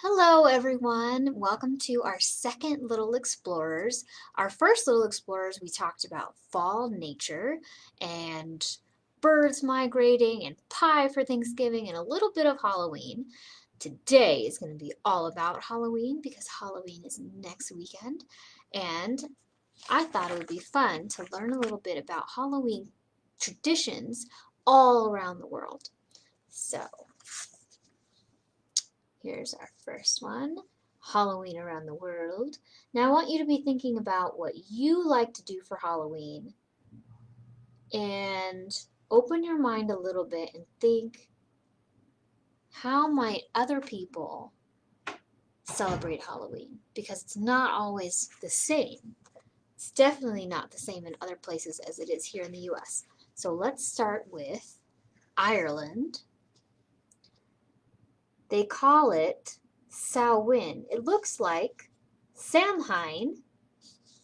Hello, everyone. Welcome to our second Little Explorers. Our first Little Explorers, we talked about fall nature and birds migrating and pie for Thanksgiving and a little bit of Halloween. Today is going to be all about Halloween because Halloween is next weekend. And I thought it would be fun to learn a little bit about Halloween traditions all around the world. So, here's our first one, Halloween around the world. Now I want you to be thinking about what you like to do for Halloween and open your mind a little bit and think, how might other people celebrate Halloween? Because it's not always the same. It's definitely not the same in other places as it is here in the US. So let's start with Ireland. They call it Samhain. It looks like Samhain,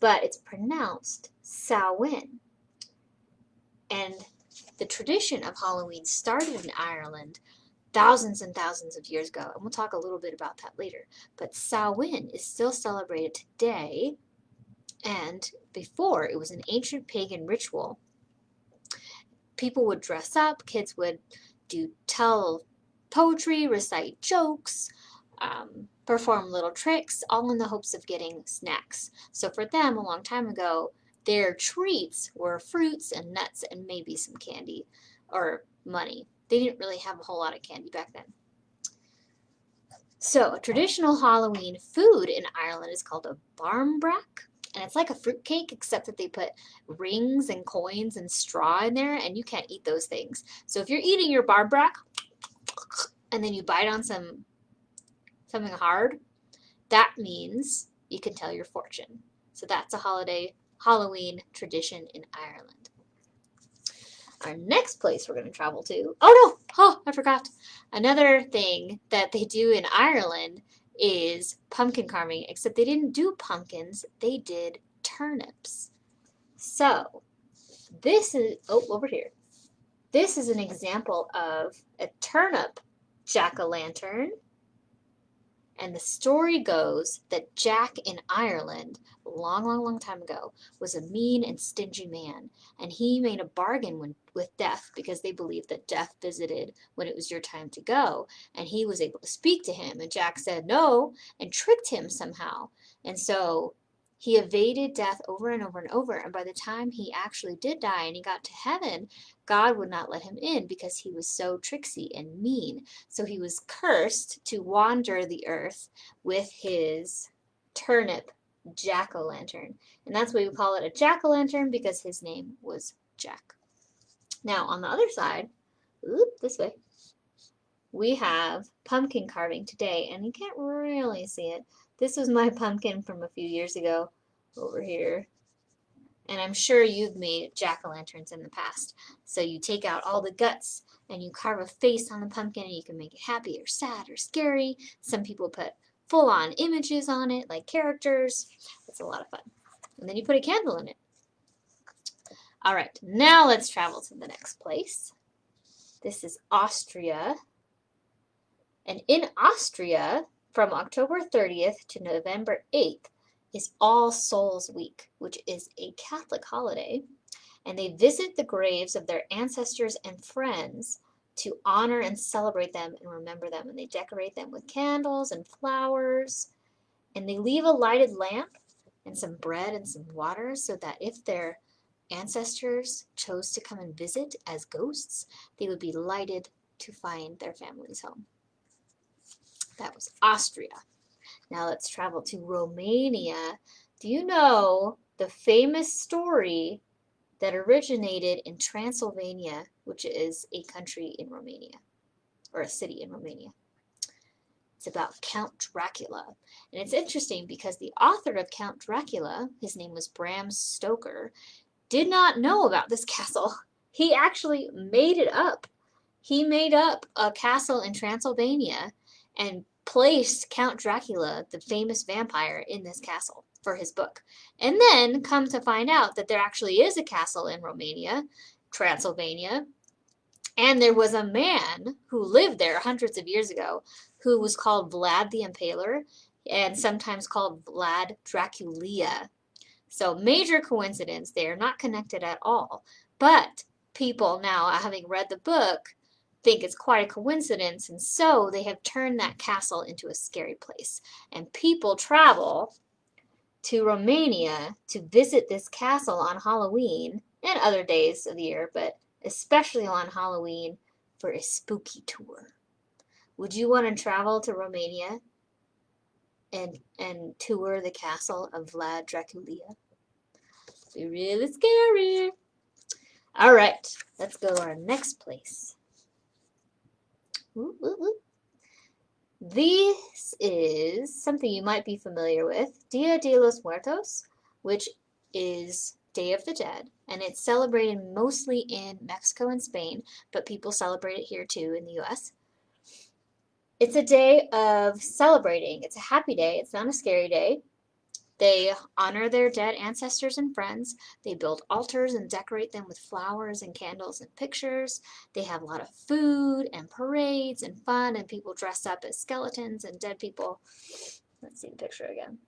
but it's pronounced Samhain. And the tradition of Halloween started in Ireland thousands and thousands of years ago, and we'll talk a little bit about that later. But Samhain is still celebrated today, and before it was an ancient pagan ritual. People would dress up, kids would tell poetry, recite jokes, perform little tricks, all in the hopes of getting snacks. So for them, a long time ago, their treats were fruits and nuts and maybe some candy or money. They didn't really have a whole lot of candy back then. So a traditional Halloween food in Ireland is called a barmbrack. And it's like a fruitcake, except that they put rings and coins and straw in there, and you can't eat those things. So if you're eating your barmbrack, and then you bite on something hard, that means you can tell your fortune. So that's a Halloween tradition in Ireland. Our next place we're going to travel to, I forgot. Another thing that they do in Ireland is pumpkin carving, except they didn't do pumpkins, they did turnips. So this is, over here. This is an example of a turnip jack-o'-lantern. And the story goes that Jack in Ireland, a long, long, long time ago, was a mean and stingy man. And he made a bargain with death because they believed that death visited when it was your time to go. And he was able to speak to him. And Jack said no and tricked him somehow. And so he evaded death over and over and over. And by the time he actually did die and he got to heaven, God would not let him in because he was so tricksy and mean. So he was cursed to wander the earth with his turnip jack-o'-lantern. And that's why we call it a jack-o'-lantern, because his name was Jack. Now on the other side, this way, we have pumpkin carving today, and you can't really see it. This was my pumpkin from a few years ago over here. And I'm sure you've made jack-o'-lanterns in the past. So you take out all the guts and you carve a face on the pumpkin, and you can make it happy or sad or scary. Some people put full-on images on it, like characters. It's a lot of fun. And then you put a candle in it. All right, now let's travel to the next place. This is Austria. And in Austria, from October 30th to November 8th, is All Souls Week, which is a Catholic holiday, and they visit the graves of their ancestors and friends to honor and celebrate them and remember them, and they decorate them with candles and flowers, and they leave a lighted lamp and some bread and some water so that if their ancestors chose to come and visit as ghosts, they would be lighted to find their families home. That was Austria. Now let's travel to Romania. Do you know the famous story that originated in Transylvania, which is a country in Romania, or a city in Romania? It's about Count Dracula. And it's interesting because the author of Count Dracula, his name was Bram Stoker, did not know about this castle. He actually made it up. He made up a castle in Transylvania and placed Count Dracula, the famous vampire, in this castle for his book. And then come to find out that there actually is a castle in Romania, Transylvania, And there was a man who lived there hundreds of years ago who was called Vlad the Impaler and sometimes called Vlad Dracula. So, major coincidence, they are not connected at all. But people now, having read the book, think it's quite a coincidence, and so they have turned that castle into a scary place. And people travel to Romania to visit this castle on Halloween and other days of the year, but especially on Halloween for a spooky tour. Would you want to travel to Romania and tour the castle of Vlad Dracula? Be really scary. All right, let's go to our next place. Ooh, ooh, ooh. This is something you might be familiar with, Dia de los Muertos, which is Day of the Dead, and it's celebrated mostly in Mexico and Spain, but people celebrate it here too in the US. It's a day of celebrating. It's a happy day. It's not a scary day. They honor their dead ancestors and friends. They build altars and decorate them with flowers and candles and pictures. They have a lot of food and parades and fun, and people dress up as skeletons and dead people. Let's see the picture again.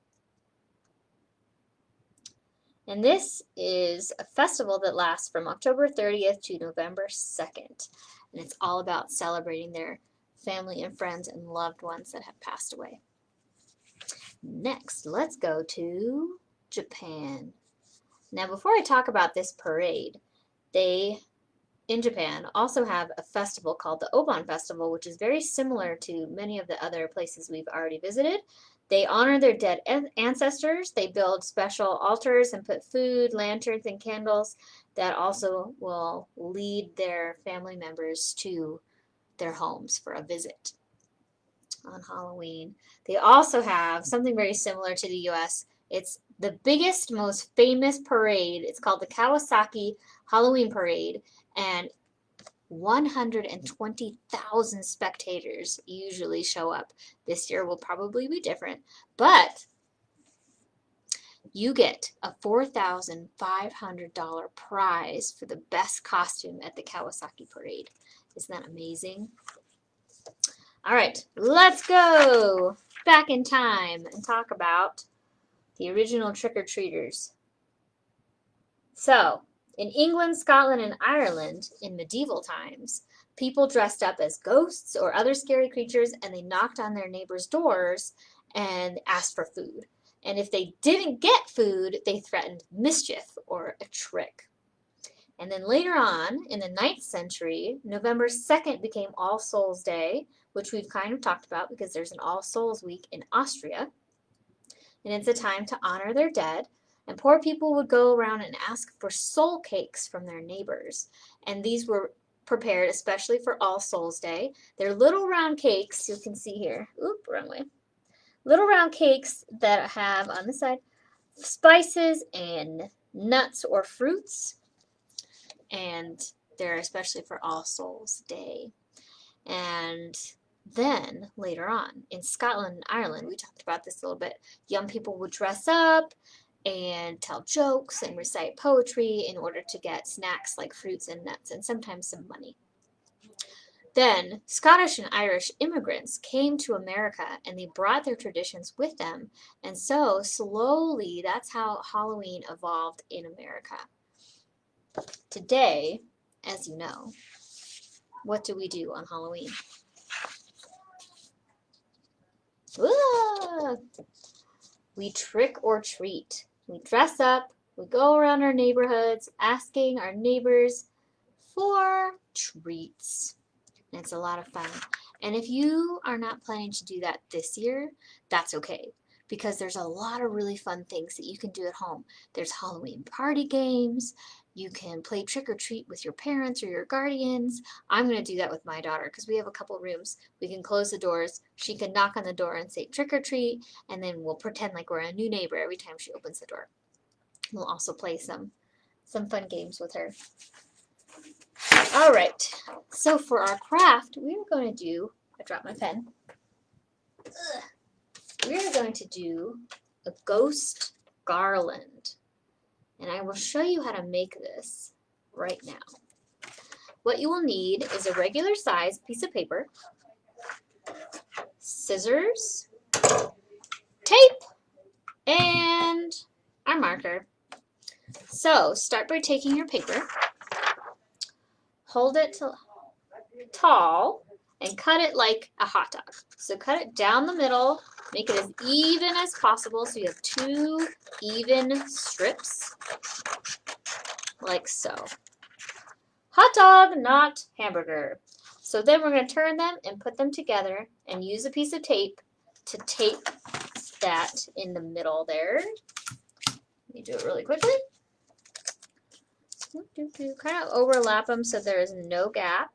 And this is a festival that lasts from October 30th to November 2nd. And it's all about celebrating their family and friends and loved ones that have passed away. Next, let's go to Japan. Now, before I talk about this parade, they, in Japan, also have a festival called the Obon Festival, which is very similar to many of the other places we've already visited. They honor their dead ancestors. They build special altars and put food, lanterns, and candles that also will lead their family members to their homes for a visit on Halloween. They also have something very similar to the US. It's the biggest, most famous parade. It's called the Kawasaki Halloween Parade, and 120,000 spectators usually show up. This year will probably be different, but you get a $4,500 prize for the best costume at the Kawasaki Parade. Isn't that amazing? All right, let's go back in time and talk about the original trick-or-treaters. So, in England, Scotland, and Ireland in medieval times, people dressed up as ghosts or other scary creatures, and they knocked on their neighbors' doors and asked for food. And if they didn't get food, they threatened mischief or a trick. And then later on, in the 9th century, November 2nd became All Souls Day, which we've kind of talked about because there's an All Souls Week in Austria. And it's a time to honor their dead. And poor people would go around and ask for soul cakes from their neighbors. And these were prepared especially for All Souls Day. They're little round cakes, you can see here. Oop, wrong way. Little round cakes that have on the side spices and nuts or fruits. And they're especially for All Souls Day. And then later on in Scotland and Ireland, we talked about this a little bit, young people would dress up and tell jokes and recite poetry in order to get snacks like fruits and nuts and sometimes some money. Then Scottish and Irish immigrants came to America and they brought their traditions with them. And so slowly that's how Halloween evolved in America. Today, as you know, what do we do on Halloween? We trick or treat. We dress up, we go around our neighborhoods asking our neighbors for treats. And it's a lot of fun. And if you are not planning to do that this year, that's okay. Because there's a lot of really fun things that you can do at home. There's Halloween party games. You can play trick or treat with your parents or your guardians. I'm going to do that with my daughter because we have a couple rooms. We can close the doors. She can knock on the door and say trick or treat, and then we'll pretend like we're a new neighbor every time she opens the door. We'll also play some fun games with her. All right, so for our craft, we're going to do, I dropped my pen. We're going to do a ghost garland. And I will show you how to make this right now. what you will need is a regular size piece of paper, scissors, tape, and our marker. So start by taking your paper, hold it tall, and cut it like a hot dog. So cut it down the middle, make it as even as possible so you have 2 even strips, like so. Hot dog, not hamburger. So then we're going to turn them and put them together and use a piece of tape to tape that in the middle there. Let me do it really quickly. Kind of overlap them so there is no gap.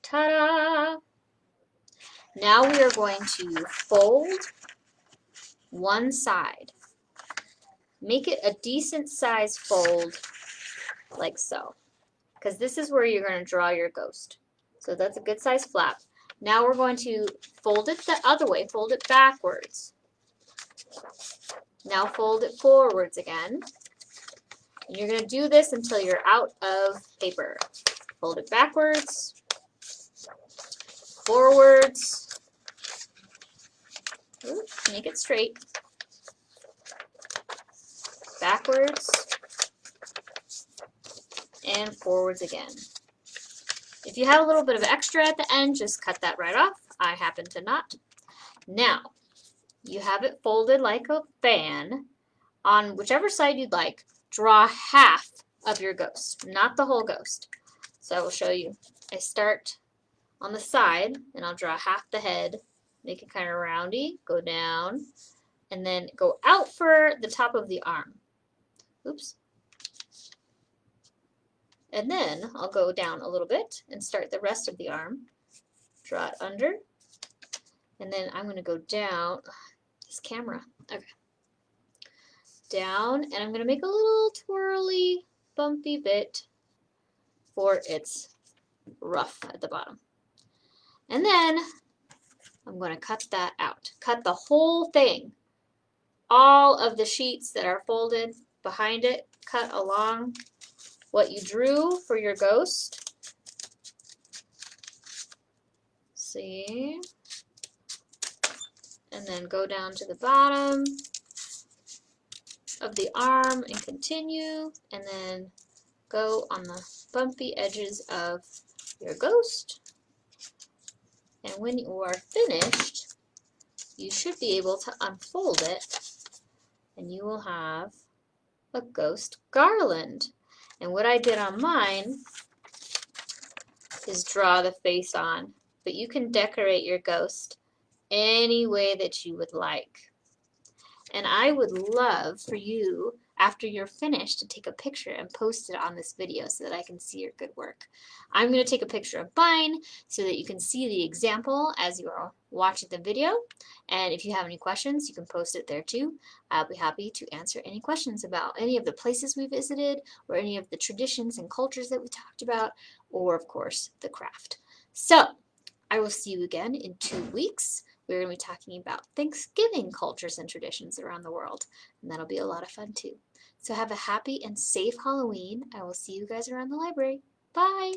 Ta-da! Now we are going to fold one side. Make it a decent size fold like so, because this is where you're going to draw your ghost. So that's a good size flap. Now we're going to fold it the other way, fold it backwards. Now fold it forwards again. And you're going to do this until you're out of paper. Fold it backwards, forwards, make it straight, backwards, and forwards again. If you have a little bit of extra at the end, just cut that right off. I happen to not. Now, you have it folded like a fan. On whichever side you'd like, draw half of your ghost, not the whole ghost. So I will show you. I start on the side, and I'll draw half the head, make it kind of roundy, go down, and then go out for the top of the arm. Oops. And then I'll go down a little bit and start the rest of the arm. Draw it under, and then I'm going to go down. This camera. Okay. Down, and I'm going to make a little twirly, bumpy bit for its ruff at the bottom. And then I'm going to cut that out. Cut the whole thing. All of the sheets that are folded behind it, cut along what you drew for your ghost. See? And then go down to the bottom of the arm and continue, and then go on the bumpy edges of your ghost. And when you are finished, you should be able to unfold it, and you will have a ghost garland. And what I did on mine is draw the face on, but you can decorate your ghost any way that you would like. And I would love for you, after you're finished, to take a picture and post it on this video so that I can see your good work. I'm going to take a picture of mine so that you can see the example as you are watching the video. And if you have any questions, you can post it there too. I'll be happy to answer any questions about any of the places we visited, or any of the traditions and cultures that we talked about, or of course the craft. So I will see you again in 2 weeks. We're going to be talking about Thanksgiving cultures and traditions around the world, and that'll be a lot of fun too. So have a happy and safe Halloween. I will see you guys around the library. Bye!